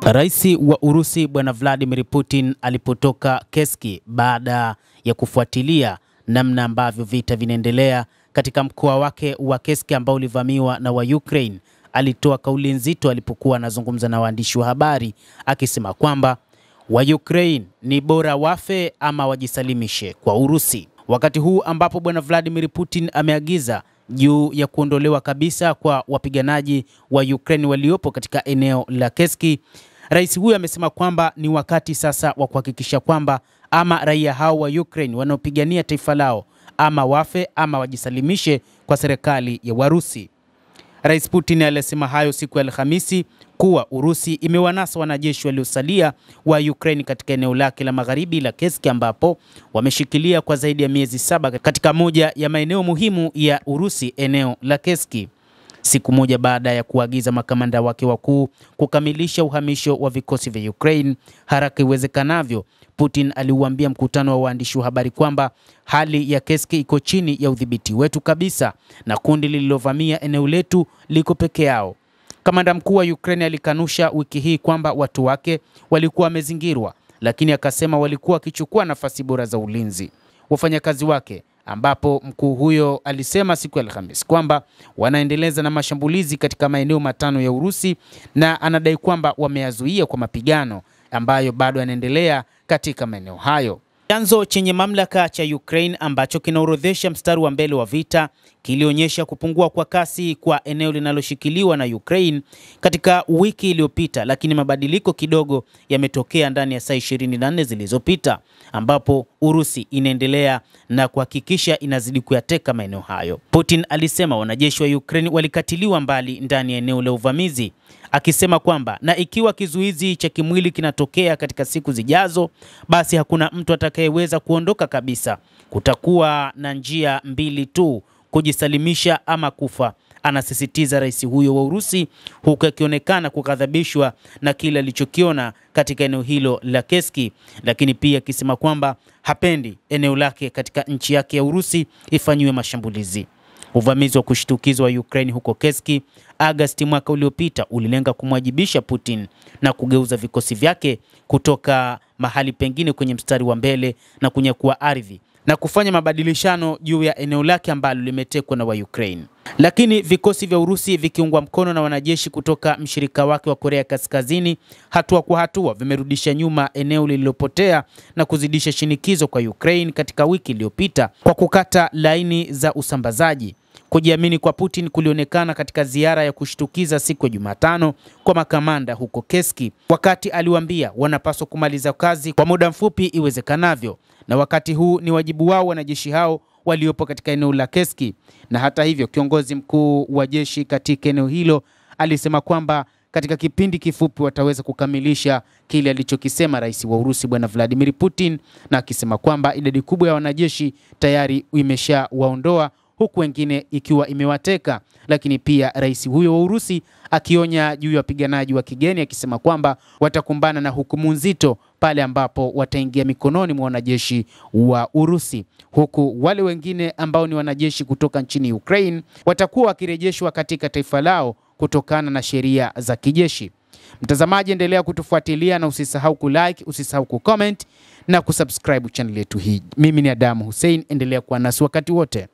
Rais wa Urusi Bwana Vladimir Putin alipotoka Keski baada ya kufuatilia namna ambavyo vita vinaendelea katika mkoa wake wa Keski ambao ulivamiwa na wa Ukraine, alitoa kauli nzito alipokuwa anazungumza na waandishi wa habari akisema kwamba wa Ukraine ni bora wafe ama wajisalimishe kwa Urusi. Wakati huu ambapo Bwana Vladimir Putin ameagiza juu ya kuondolewa kabisa kwa wapiganaji wa Ukraine waliopo katika eneo la Keski, rais huyu amesema kwamba ni wakati sasa wa kuhakikisha kwamba ama raia hao wa Ukraine wanaopigania taifa lao ama wafe ama wajisalimishe kwa serikali ya Warusi. Rais Putin alisema hayo siku ya Alhamisi kuwa Urusi imewanasa wanajeshi waliosalia wa Ukraine katika eneo lake la magharibi la Keski ambapo wameshikilia kwa zaidi ya miezi 7 katika moja ya maeneo muhimu ya Urusi, eneo la Keski. Siku moja baada ya kuagiza makamanda wake wakuu kukamilisha uhamisho wa vikosi vya Ukraine haraka iwezekanavyo, Putin aliuambia mkutano wa waandishi wa habari kwamba hali ya Keski iko chini ya udhibiti wetu kabisa na kundi lililovamia eneo letu liko peke yao. Kamanda mkuu wa Ukraine alikanusha wiki hii kwamba watu wake walikuwa wamezingirwa, lakini akasema walikuwa wakichukua nafasi bora za ulinzi wafanyakazi wake, ambapo mkuu huyo alisema siku ya Alhamisi kwamba wanaendeleza na mashambulizi katika maeneo 5 ya Urusi na anadai kwamba wameyazuia kwa mapigano ambayo bado yanaendelea katika maeneo hayo. Chanzo chenye mamlaka cha Ukraine ambacho kinaorodhesha mstari wa mbele wa vita kilionyesha kupungua kwa kasi kwa eneo linaloshikiliwa na Ukraine katika wiki iliyopita, lakini mabadiliko kidogo yametokea ndani ya saa 24 zilizopita ambapo Urusi inaendelea na kuhakikisha inazidi kuyateka maeneo hayo. Putin alisema wanajeshi wa Ukraine walikatiliwa mbali ndani ya eneo la uvamizi, akisema kwamba na ikiwa kizuizi cha kimwili kinatokea katika siku zijazo, basi hakuna mtu atakayeweza kuondoka kabisa. Kutakuwa na njia mbili tu, kujisalimisha ama kufa, anasisitiza rais huyo wa Urusi, huku akionekana kukadhabishwa na kile alichokiona katika eneo hilo la Keski, lakini pia akisema kwamba hapendi eneo lake katika nchi yake ya Urusi ifanywe mashambulizi. Uvamizi wa kushtukizwa wa Ukraine huko Keski Agosti mwaka uliopita ulilenga kumwajibisha Putin na kugeuza vikosi vyake kutoka mahali pengine kwenye mstari wa mbele na kunyakua ardhi na kufanya mabadilishano juu ya eneo lake ambalo limetekwa na wa Ukraine. Lakini vikosi vya Urusi vikiungwa mkono na wanajeshi kutoka mshirika wake wa Korea Kaskazini, hatua kwa hatua vimerudisha nyuma eneo lililopotea na kuzidisha shinikizo kwa Ukraine katika wiki iliyopita kwa kukata laini za usambazaji. Kujiamini kwa Putin kulionekana katika ziara ya kushtukiza siku ya Jumatano kwa makamanda huko Keski, wakati aliwaambia wanapaswa kumaliza kazi kwa muda mfupi iwezekanavyo, na wakati huu ni wajibu wao wanajeshi hao waliopo katika eneo la Keski. Na hata hivyo, kiongozi mkuu wa jeshi katika eneo hilo alisema kwamba katika kipindi kifupi wataweza kukamilisha kile alichokisema rais wa Urusi Bwana Vladimir Putin, na akisema kwamba idadi kubwa ya wanajeshi tayari imeshawaondoa huku wengine ikiwa imewateka. Lakini pia rais huyo wa Urusi akionya juu ya wapiganaji wa kigeni, akisema kwamba watakumbana na hukumu nzito pale ambapo wataingia mikononi mwa wanajeshi wa Urusi, huku wale wengine ambao ni wanajeshi kutoka nchini Ukraine watakuwa wakirejeshwa katika taifa lao kutokana na sheria za kijeshi. Mtazamaji, endelea kutufuatilia na usisahau kulike, usisahau kucomment na kusubscribe channel yetu hii. Mimi ni Adam Hussein, endelea kuwa nasi wakati wote.